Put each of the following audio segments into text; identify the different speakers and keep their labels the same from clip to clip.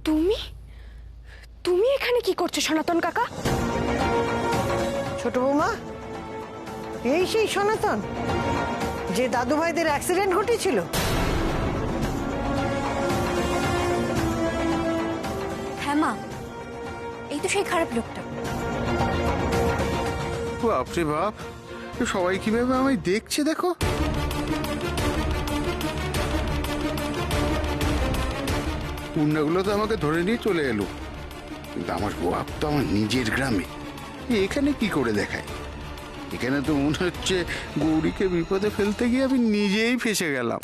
Speaker 1: তুমি তুমি এখানে কি করছো সনাতন কাকা?
Speaker 2: ছোট বৌমা, এই সেই সনাতন যে দাদু ভাইদের অ্যাক্সিডেন্ট ঘটেছিল?
Speaker 1: হ্যাঁ মা, এই তো সেই খারাপ লোকটা।
Speaker 3: বাপরে বাপ, সবাই কিভাবে আমায় দেখছে দেখো। গুন্ডাগুলো তো আমাকে ধরে নিয়ে চলে এলো, কিন্তু আমার বাপ তো আমার নিজের গ্রামে, এখানে কি করে দেখায়? এখানে তো মনে হচ্ছে গৌরীকে বিপদে ফেলতে গিয়ে আমি নিজেই ফেসে গেলাম।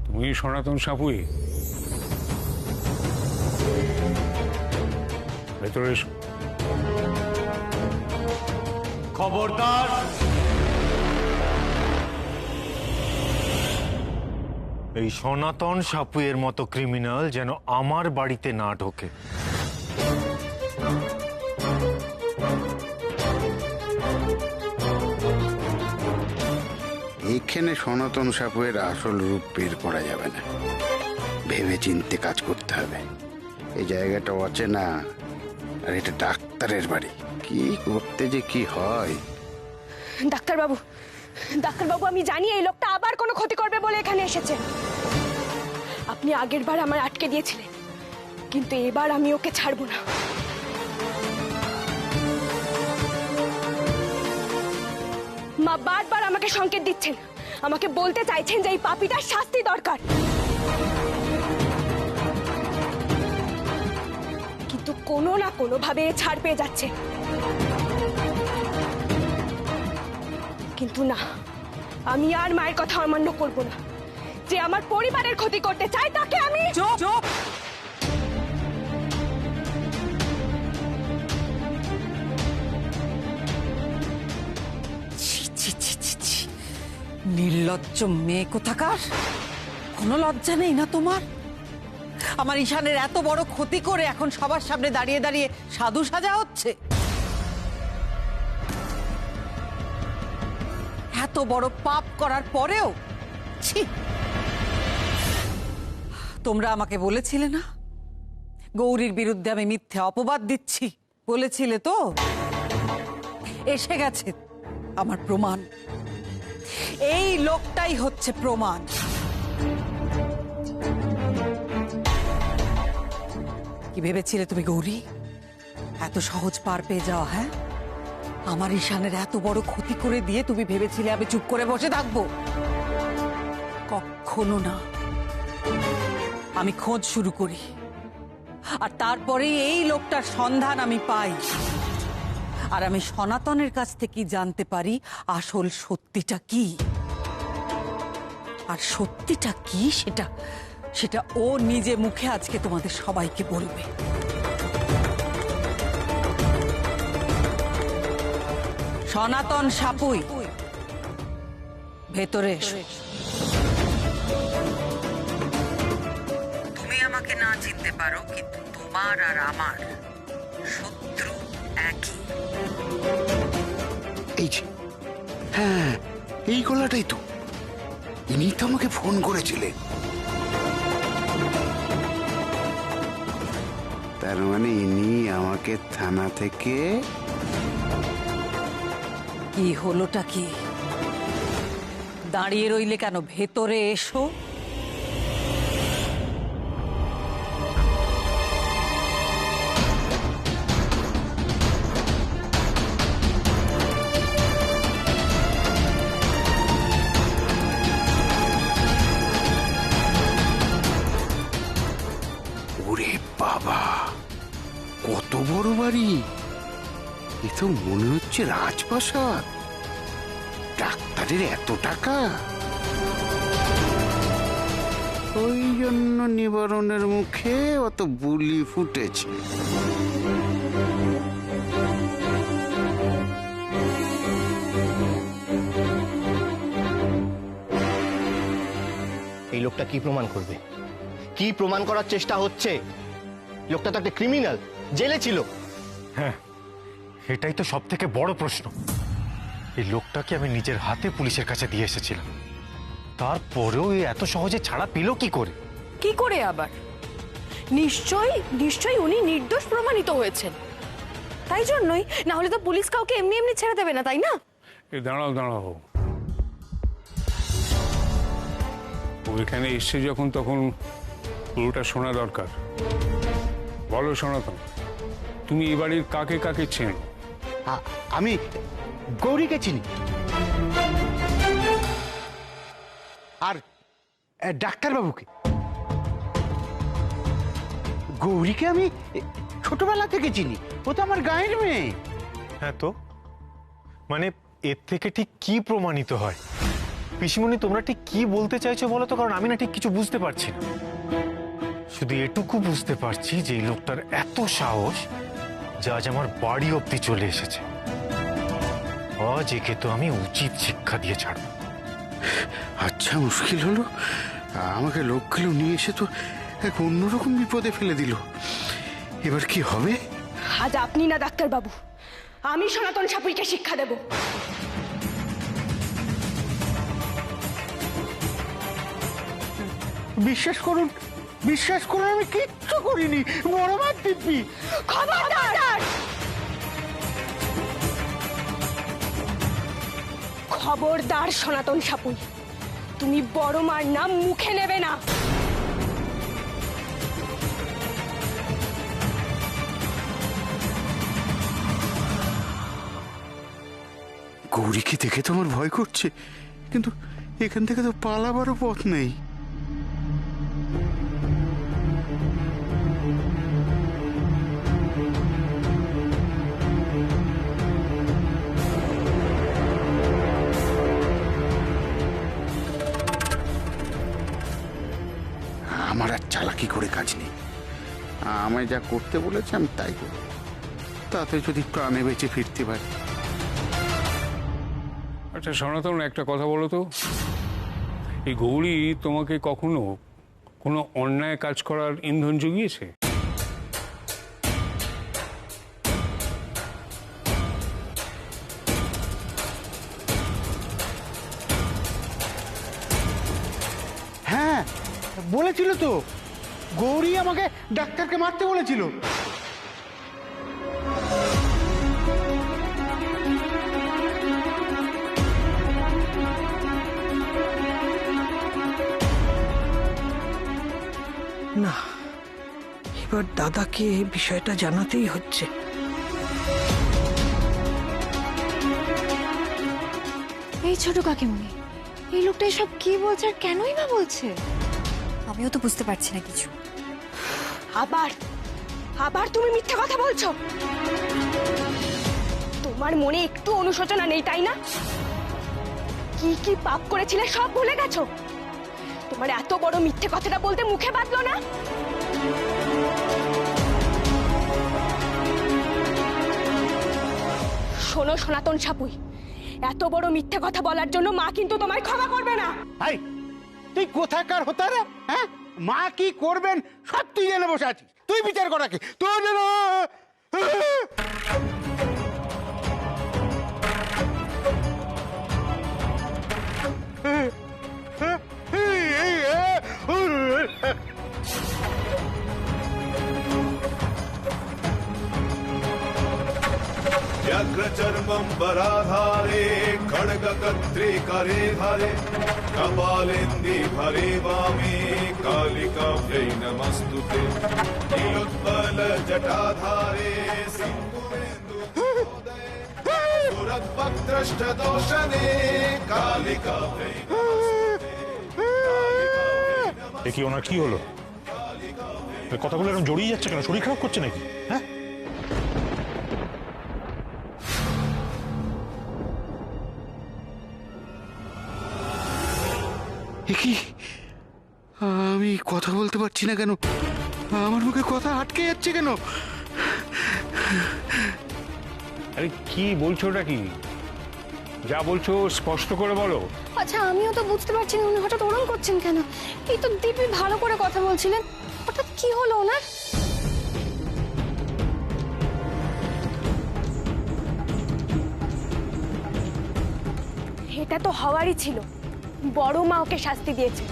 Speaker 4: তুমি সনাতন সাপুই, ভেতরে এসো।
Speaker 5: খবরদার, এই সনাতন সাপুয়ের মতো ক্রিমিনাল যেন আমার বাড়িতে না ঢোকে।
Speaker 3: এখানে সনাতন সাপুয়ের আসল রূপ বের করা যাবে না, ভেবে চিন্তে কাজ করতে হবে। এই জায়গাটা অচেনা, আর এটা ডাক্তারের বাড়ি, কি করতে যে কি হয়।
Speaker 1: ডাক্তারবাবু, ডাক্তারবাবু, আমি জানি এই লোকটা আবার কোনো ক্ষতি করবে বলে এখানে এসেছে। আপনি আগের বার আমায় আটকে দিয়েছিলেন, কিন্তু এবার আমি ওকে ছাড়বো না। মা বারবার আমাকে সংকেত দিচ্ছেন, আমাকে বলতে চাইছেন যে এই পাপীটার শাস্তি দরকার, কিন্তু কোনো না কোনো ভাবে এ ছাড় পেয়ে যাচ্ছে। কিন্তু না, আমি আর মায়ের কথা অমান্য করব না। যে আমার পরিবারের ক্ষতি করতে চায় তাকে আমি
Speaker 6: চুপ! ছি ছি ছি ছি ছি, নির্লজ্জ মেয়ে কোথাকার! কোনো লজ্জা নেই না তোমার? আমার ঈশানের এত বড় ক্ষতি করে এখন সবার সামনে দাঁড়িয়ে দাঁড়িয়ে সাধু সাজা হচ্ছে? এত বড় পাপ করার পরেও ছি! তোমরা আমাকে বলেছিলে না গৌরীর বিরুদ্ধে আমি মিথ্যে অপবাদ দিচ্ছি? বলেছিলে তো? এসে গেছে আমার প্রমাণ। এই লোকটাই হচ্ছে প্রমাণ। কি ভেবেছিলে তুমি গৌরী এত সহজ পার পেয়ে যাওয়া? হ্যাঁ, আমার ঈশানের এত বড় ক্ষতি করে দিয়ে তুমি ভেবেছিলে আমি চুপ করে বসে থাকবো? কখনো না। আমি খোঁজ শুরু করি, আর তারপরে এই লোকটার সন্ধান আমি পাই, আর আমি সনাতনের কাছ থেকে জানতে পারি আসল সত্যিটা কি। আর সত্যিটা কি সেটা সেটা ও নিজে মুখে আজকে তোমাদের সবাইকে বলবে। সনাতন সাপুই, ভেতরে এসো। তুমি আমাকে না চিনতে পারো, কিন্তু তোমার আর আমার শত্রু একই।
Speaker 3: এই যে, হ্যাঁ, এই গলাটাই তো, ইনি তো আমাকে ফোন করেছিলেন। তার মানে ইনি আমাকে থানা থেকে...
Speaker 6: কি হলোটা কি? দাঁড়িয়ে রইলে কেন? ভেতরে এসো।
Speaker 3: ওরে বাবা, কত বড় বাড়ি! এ তো মনে হচ্ছে রাজপ্রাসাদ। ডাক্তারের এত টাকা, ওই জন্য নিবারণের মুখে অত বুলি ফুটেছে।
Speaker 7: এই লোকটা কি প্রমাণ করবে? কি প্রমাণ করার চেষ্টা হচ্ছে? লোকটা তো একটা ক্রিমিনাল, জেলে ছিল।
Speaker 5: হ্যাঁ, এটাই তো সব থেকে বড় প্রশ্ন। এই লোকটাকে আমি নিজের হাতে পুলিশের কাছে দিয়ে এসেছিলাম, তারপরেও এত সহজে ছাড়া পেল কি করে?
Speaker 1: কি করে আবার? নিশ্চয়ই নিশ্চয়ই উনি নির্দোষ প্রমাণিত হয়েছেন, তাই জন্যই, না হলে তো পুলিশ কাউকে এমনি এমনি ছেড়ে দেবে না, তাই না?
Speaker 4: এই দাঁড়াও দাঁড়াও, ওইখানে এসছে যখন তখন পুরোটা শোনা দরকার। বলো সনাতন, তুমি এই বাড়ির কাকে কাকে চেনো?
Speaker 3: আমি গৌরীকে চিনি, আর ডাক্তারবাবুকে। গৌরীকে আমি ছোটবেলা থেকে চিনি, ও তো আমার গায়ের মেয়ে।
Speaker 5: হ্যাঁ তো মানে এর থেকে ঠিক কি প্রমাণিত হয়? পিসিমণি, তোমরা ঠিক কি বলতে চাইছো বলো তো, কারণ আমি না ঠিক কিছু বুঝতে পারছি না। শুধু এটুকু বুঝতে পারছি যে এই লোকটার এত সাহস যা আজ আমার বাড়ি অব্দি চলে এসেছে। আজ একে তো আমি উচিত শিক্ষা দিয়ে ছাড়ব।
Speaker 3: আচ্ছা, মুশকিল হলো, আমাকে লোকগুলো নিয়ে এসে তো এক অন্যরকম বিপদে ফেলে দিল। এবার কি হবে?
Speaker 1: আজ আপনি না ডাক্তারবাবু, আমি সনাতন সাপুইকে শিক্ষা দেব।
Speaker 3: বিশ্বাস করুন, বিশ্বাস করুন, আমি কিচ্ছু করিনি। বড় মার দিব্যি।
Speaker 1: খবরদার! খবরদার সনাতন সাপুই, তুমি বড় মার নাম মুখে নেবে না।
Speaker 3: গৌরীকে দেখে তো আমার ভয় করছে, কিন্তু এখান থেকে তো পালাবারও পথ নেই। আমার আর চালাকি করে কাজ নেই। আমায় যা করতে বলেছে আমি তাই করব, তাতে যদি প্রাণে বেঁচে ফিরতে পারি।
Speaker 4: আচ্ছা সনাতন, একটা কথা বলো তো, এই গৌরী তোমাকে কখনো কোনো অন্যায় কাজ করার ইন্ধন জুগিয়েছে?
Speaker 3: হ্যাঁ, বলেছিল তো, গৌরী আমাকে ডাক্তারকে মারতে বলেছিল।
Speaker 2: না, এবার দাদাকে এই বিষয়টা জানাতেই হচ্ছে।
Speaker 8: এই ছোট কাকিমুনি, এই লোকটা এসব কি বলছে আর কেনই বা বলছে? আমিও তো বুঝতে পারছি না কিছু।
Speaker 1: আবার আবার তুমি মিথ্যে কথা বলছো? তোমার মনে একটু অনুশোচনা নেই, তাই না? কি কি পাপ করেছিলে সব ভুলে গেছো? তোমার এত বড় মিথ্যে কথাটা বলতে মুখে বাঁধলো না? শোনো সনাতন সাপুই, এত বড় মিথ্যে কথা বলার জন্য মা কিন্তু তোমায় ক্ষমা করবে না।
Speaker 3: হাই, তুই কোথাকার হতারা? হ্যাঁ, মা কি করবেন সব তুই জেনে বসে আছিস। তুই বিচার করা কি তোর?
Speaker 9: व्यग्रचर्मं वराधारे खड्गकर्त्रे करे धारे कपालेन्दि भरे वामे कालिकाभ्यै नमस्तुते नीलोत्पलजटाधारे सिन्दूरेन्दुदये सुरद्भक्त्रष्टदोषणे कालिकाभ्यै
Speaker 10: এ কি, ওনার কি হলো? কথাগুলো এরকম জড়িয়ে যাচ্ছে কেন? শরীর খারাপ করছে নাকি? হ্যাঁ,
Speaker 3: কি, আমি কথা বলতে পারছি না কেন? আমার মুখে কথা আটকে যাচ্ছে কেন?
Speaker 4: আরে কি বলছো, ওটা কি? যা বলছো স্পষ্ট করে বলো।
Speaker 8: আচ্ছা, আমিও তো বুঝতে পারছি না উনি হঠাৎ ওরম করছেন কেন। এই তো দিব্যি ভালো করে কথা বলছিলেন, হঠাৎ কি হলো ওনার?
Speaker 1: এটা তো হওয়ারই ছিল, বড় মা ওকে শাস্তি দিয়েছে।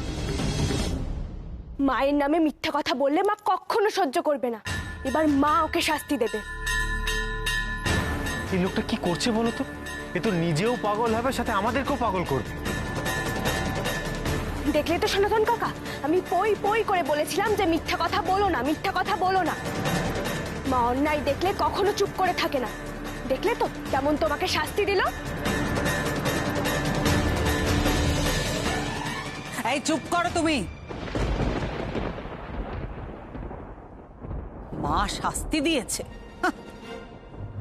Speaker 1: মায়ের নামে মিথ্যা কথা বললে মা কখনো সহ্য করবে না। এবার মা ওকে শাস্তি দেবে।
Speaker 5: এই লোকটা কি করছে বলো তো? এ তো নিজেও পাগল হবে, সাথে আমাদেরকেও পাগল করবে।
Speaker 1: দেখলে তো সনাতন কাকা, আমি পই পই করে বলেছিলাম যে মিথ্যা কথা বলো না, মিথ্যা কথা বলো না। মা অন্যায় দেখলে কখনো চুপ করে থাকে না। দেখলে তো কেমন তোমাকে শাস্তি দিল।
Speaker 6: এই চুপ করো তুমি। মা শাস্তি দিয়েছে? হাহ,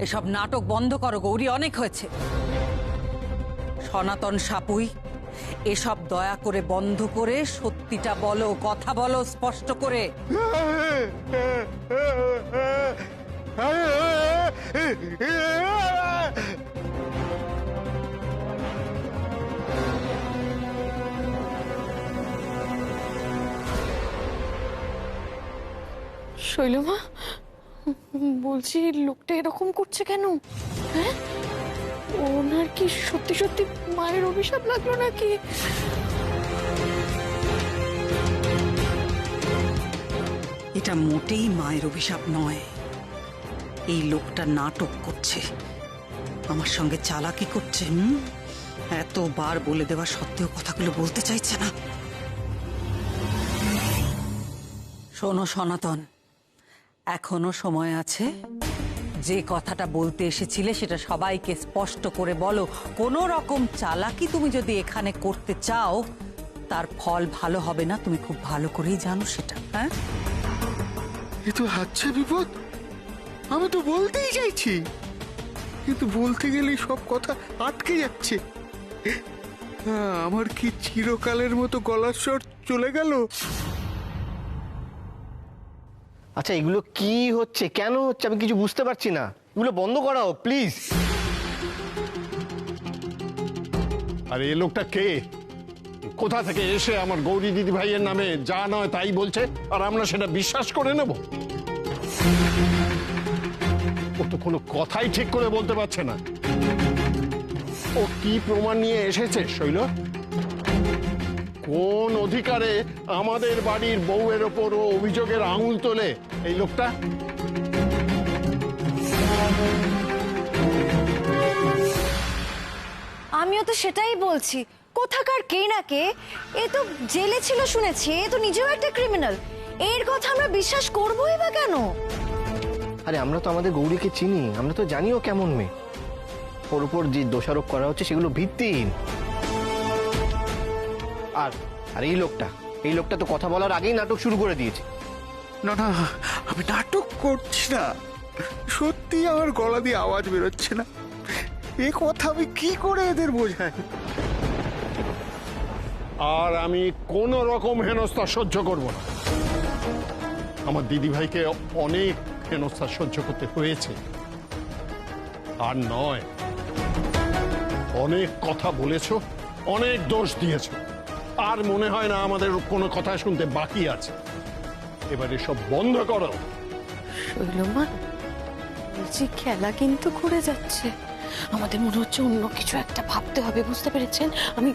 Speaker 6: এসব নাটক বন্ধ করো গৌরী, অনেক হয়েছে। সনাতন সাপুই, এসব দয়া করে বন্ধ করে সত্যিটা বলো, কথা বলো স্পষ্ট করে।
Speaker 1: শৈলমা, বলছি লোকটা এরকম করছে কেন? হ্যাঁ, ওনার কি সত্যি সত্যি মায়ের অভিশাপ লাগলো নাকি?
Speaker 6: এটা মোটেই মায়ের অভিশাপ নয়। এই লোকটা নাটক করছে, আমার সঙ্গে চালাকি করছে। এতবার বলে দেওয়া সত্ত্বেও কথাগুলো বলতে চাইছে না। শোনো সনাতন, এখনো সময় আছে। যে কথাটা বলতে এসেছিলে সেটা সবাইকে স্পষ্ট করে বলো। কোনো রকম চালাকি তুমি যদি এখানে করতে চাও, তার ফল ভালো হবে না, তুমি খুব ভালো করেই জানো সেটা। হ্যাঁ,
Speaker 3: এ তো হাতছে বিপদ। আমি তো বলতেই চাইছি, কিন্তু বলতে গেলেই সব কথা আটকে যাচ্ছে। আমার কি চিরকালের মতো গলার স্বর চলে গেল?
Speaker 7: আচ্ছা, এগুলো কি হচ্ছে, কেন হচ্ছে আমি কিছু বুঝতে পারছি না। এগুলো বন্ধ করাও প্লিজ।
Speaker 11: আরে এ লোকটা কে? কোথা থেকে এসে আমার গৌরী দিদি ভাইয়ের নামে যা নয় তাই বলছে, আর আমরা সেটা বিশ্বাস করে নেব? ও তো কোনো কথাই ঠিক করে বলতে পারছে না। ও কি প্রমাণ নিয়ে এসেছে শৈল? কোন অধিকারে আমাদের বাড়ির বউয়ের ওপর ও অভিযোগের আঙুল তোলে এই লোকটা?
Speaker 8: আমিও তো সেটাই বলছি, কোথাকার কে না কে, এ তো জেলে ছিল শুনেছি, এ তো নিজেও একটা ক্রিমিনাল। এর কথা আমরা বিশ্বাস করবোই বা কেন?
Speaker 7: আরে আমরা তো আমাদের গৌরীকে চিনি, আমরা তো জানিও কেমন মেয়ে। ওর উপর যে দোষারোপ করা হচ্ছে সেগুলো ভিত্তিহীন। আর আর এই লোকটা তো কথা বলার আগেই নাটক শুরু করে দিয়েছে।
Speaker 3: না না, আমি নাটক করছি না, সত্যি আমার গলা দিয়ে আওয়াজ বেরোচ্ছে না। এ কথা আমি কি করে এদের বোঝাই?
Speaker 11: আর আমি কোন রকম হেনস্থা সহ্য করব না। আমার দিদি ভাইকে অনেক হেনস্থা সহ্য করতে হয়েছে, আর নয়। অনেক কথা বলেছো, অনেক দোষ দিয়েছো, আর মনে হয় না আমাদের কোনো কথা শুনতে বাকি আছে। এবার এসব বন্ধ করো।
Speaker 1: শৈলমা, বলছি খেলা কিন্তু ঘুরে যাচ্ছে। আমাদের মনে হচ্ছে অন্য কিছু একটা ভাবতে হবে, বুঝতে পেরেছেন? আমি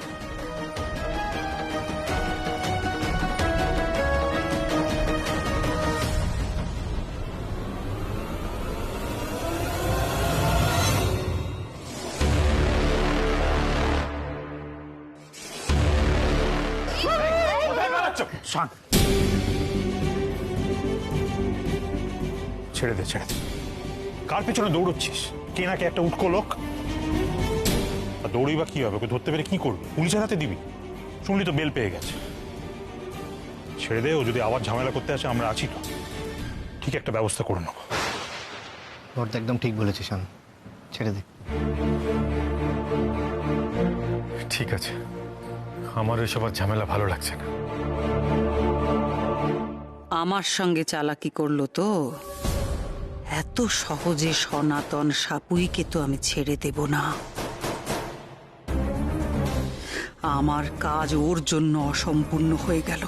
Speaker 10: ছেড়ে দে, ছেড়ে দে। কার পেছনে দৌড়চ্ছিস? কে নাকি একটা উটকো লোক। আর দৌড়ই বা কি হবে? ওকে ধরতে পেরে কি করবি? পুলিশের হাতে দিবি? শুনলি তো বেল পেয়ে গেছে। ছেড়ে দে, ও যদি আবার ঝামেলা করতে আসে আমরা আছি তো, ঠিক একটা ব্যবস্থা করে নেবো।
Speaker 7: বর্দা একদম ঠিক বলেছে শান, ছেড়ে দে।
Speaker 5: ঠিক আছে, আমার এসব আর ঝামেলা ভালো লাগছে না।
Speaker 6: আমার সঙ্গে চালাকি করলো তো, এত সহজে সনাতন সাপুইকে তো আমি ছেড়ে দেব না। আমার কাজ ওর জন্য অসম্পূর্ণ হয়ে গেল,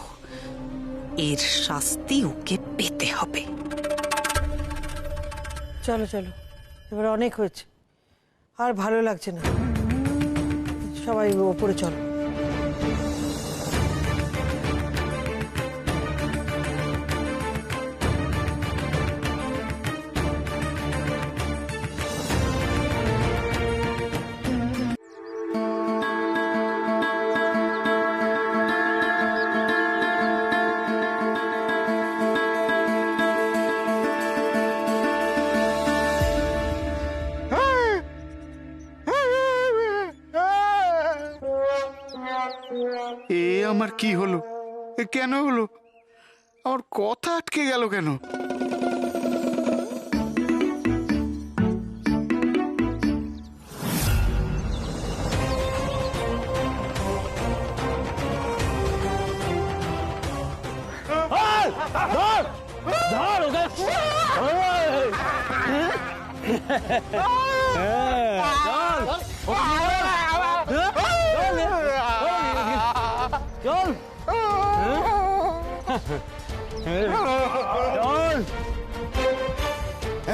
Speaker 6: এর শাস্তি ওকে পেতে হবে।
Speaker 2: চলো চলো, এবার অনেক হয়েছে, আর ভালো লাগছে না। সবাই ওপরে চলো।
Speaker 3: কি হলো? এ কেন হলো? আমার কথা আটকে গেল কেন?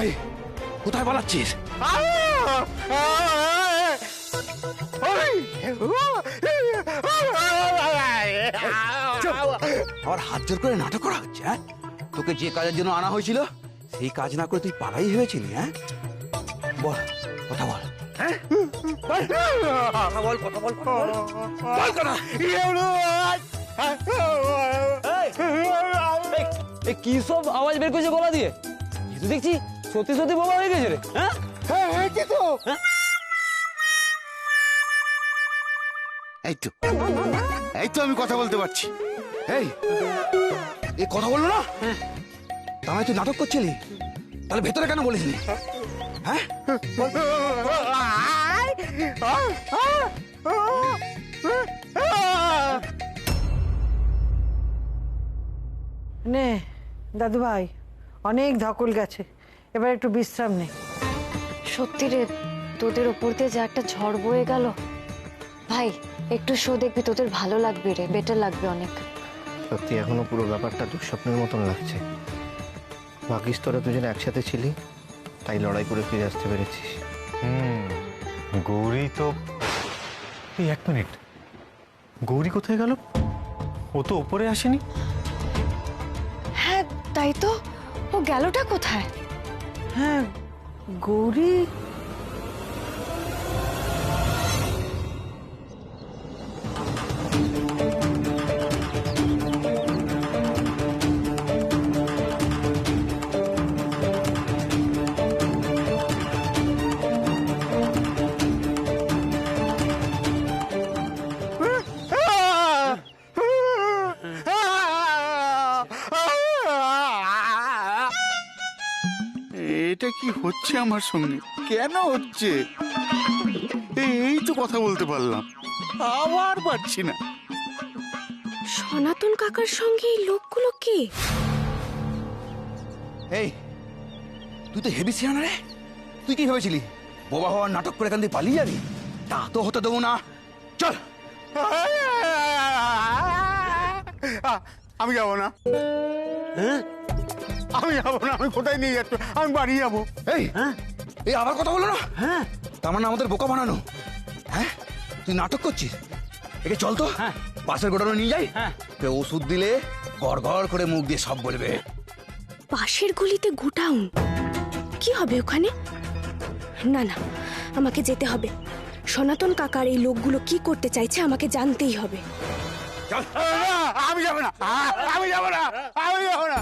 Speaker 12: এই কোথায় পালাচ্ছিস? আমার হাত জোর করে নাটক করা হচ্ছে। হ্যাঁ, তোকে যে কাজের জন্য আনা হয়েছিল সেই কাজ না করে তুই পালাই ভেবেছিলি? হ্যাঁ, বল, কথা বল। হ্যাঁ, কথা বল, কথা বল, কথা বল, বল কথা।
Speaker 13: কি সব আওয়াজ বের করছে গলা দিয়ে? তো দেখছি সত্যি সত্যি বোমা হয়ে গেছে রে। হ্যাঁ,
Speaker 3: এই তো আমি কথা বলতে পারছি।
Speaker 12: এই এ কথা বললো না? তার মানে তুই নাটক করছিলি? তাহলে ভেতরে কেন বলিসনি? হ্যাঁ,
Speaker 2: নে দাদু ভাই, অনেক ধকল গেছে, এবার একটু বিশ্রাম নে।
Speaker 8: সত্যি রে, তোদের ওপর দিয়ে যা একটা ঝড় বয়ে গেল। ভাই একটু শো দেখবি, তোদের ভালো লাগবে রে, বেটার লাগবে অনেক।
Speaker 7: সত্যি এখনো পুরো ব্যাপারটা দুঃস্বপ্নের মতন লাগছে। ভাগ্যিস তোরা দুজনে একসাথে ছিলি, তাই লড়াই করে ফিরে আসতে পেরেছিস।
Speaker 5: গৌরী তো, এই এক মিনিট, গৌরী কোথায় গেল? ও তো উপরে আসেনি।
Speaker 1: হ্যাঁ তাই তো, ও গেলটা কোথায়?
Speaker 2: হ্যাঁ, গৌরী
Speaker 3: এটা কি হচ্ছে আমার সঙ্গে? কেন হচ্ছে? এই তো কথা বলতে পারলাম, আবার পারছি না।
Speaker 1: সনাতন কাকার সঙ্গে এই লোকগুলো কে?
Speaker 12: এই তুই তো হেভি সিয়ানা রে। তুই কি ভেবেছিলি বোবা হওয়ার নাটক করে এখান থেকে পালিয়ে যাবি? তা তো হতে দেবো না। চল।
Speaker 11: আমি যাবো না, আমি যাবো না। আমি কোথায় নিয়ে যাচ্ছ? আমি বাড়ি যাবো।
Speaker 12: এই এই আবার কথা বলো না। হ্যাঁ, তার মানে আমাদের বোকা বানানো? হ্যাঁ, তুই নাটক করছিস? একে চল তো, পাশের গোডাউনে নিয়ে যাই। ওষুধ দিলে গড় গড় করে মুখ দিয়ে সব বলবে।
Speaker 1: পাশের গলিতে গোডাউন? কি হবে ওখানে? না না, আমাকে যেতে হবে। সনাতন কাকার এই লোকগুলো কি করতে চাইছে আমাকে জানতেই হবে।
Speaker 11: আমি যাবো না, আমি যাবো না, আমি যাবো না।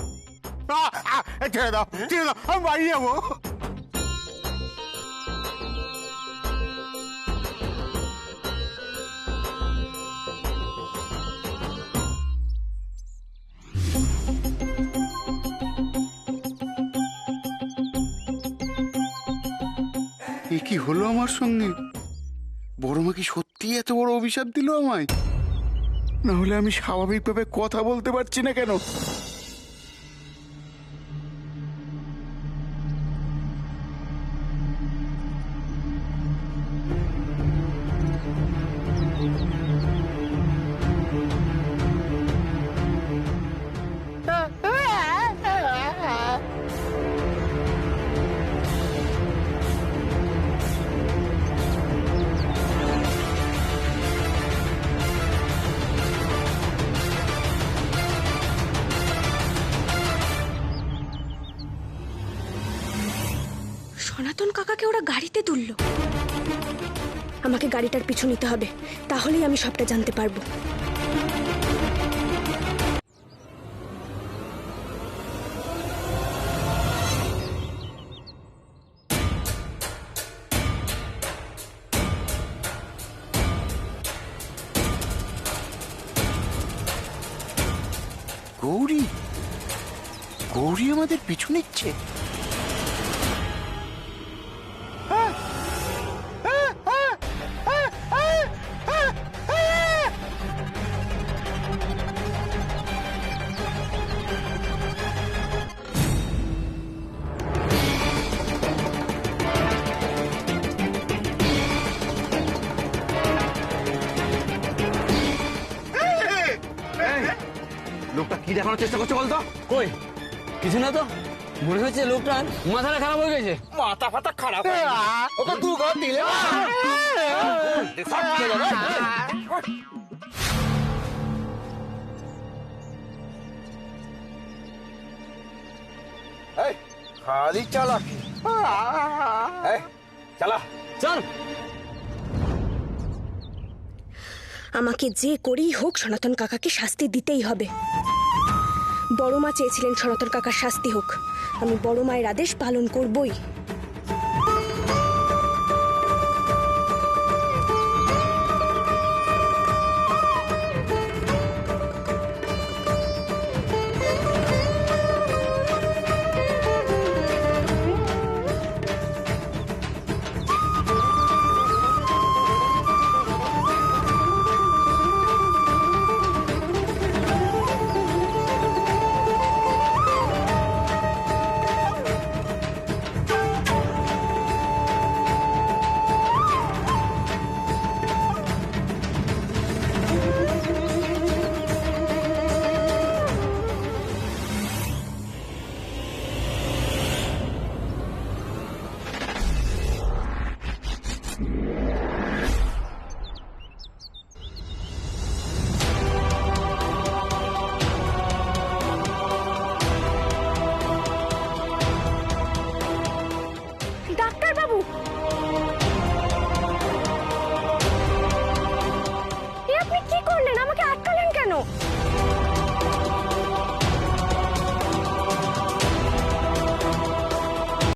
Speaker 11: ছেড়ে দাও, ছেড়ে দাও, আমি বাড়ি যাবো।
Speaker 3: এ কি হলো আমার সঙ্গে? বড় মা কি সত্যি এত বড় অভিশাপ দিল আমায়? না হলে আমি স্বাভাবিকভাবে কথা বলতে পারছি না কেন?
Speaker 1: সনাতন কাকাকে ওরা গাড়িতে তুললো। আমাকে গাড়িটার পিছু নিতে হবে, তাহলেই আমি সবটা জানতে পারবো।
Speaker 3: গৌরী গৌরী আমাদের পিছু নিচ্ছে।
Speaker 12: লোকটা কি দেখানোর চেষ্টা করছে বলতো?
Speaker 13: কই কিছু না তো, মনে হচ্ছে লোকটা মাথাটা খারাপ হয়ে গেছে।
Speaker 12: মাথা ফাতা খারাপ ওকে দু ঘর দিলে খালি চালাকি। চালা
Speaker 13: চল।
Speaker 1: আমাকে যে করেই হোক সনাতন কাকাকে শাস্তি দিতেই হবে। বড় মা চেয়েছিলেন সনাতন কাকার শাস্তি হোক, আমি বড় মায়ের আদেশ পালন করবই।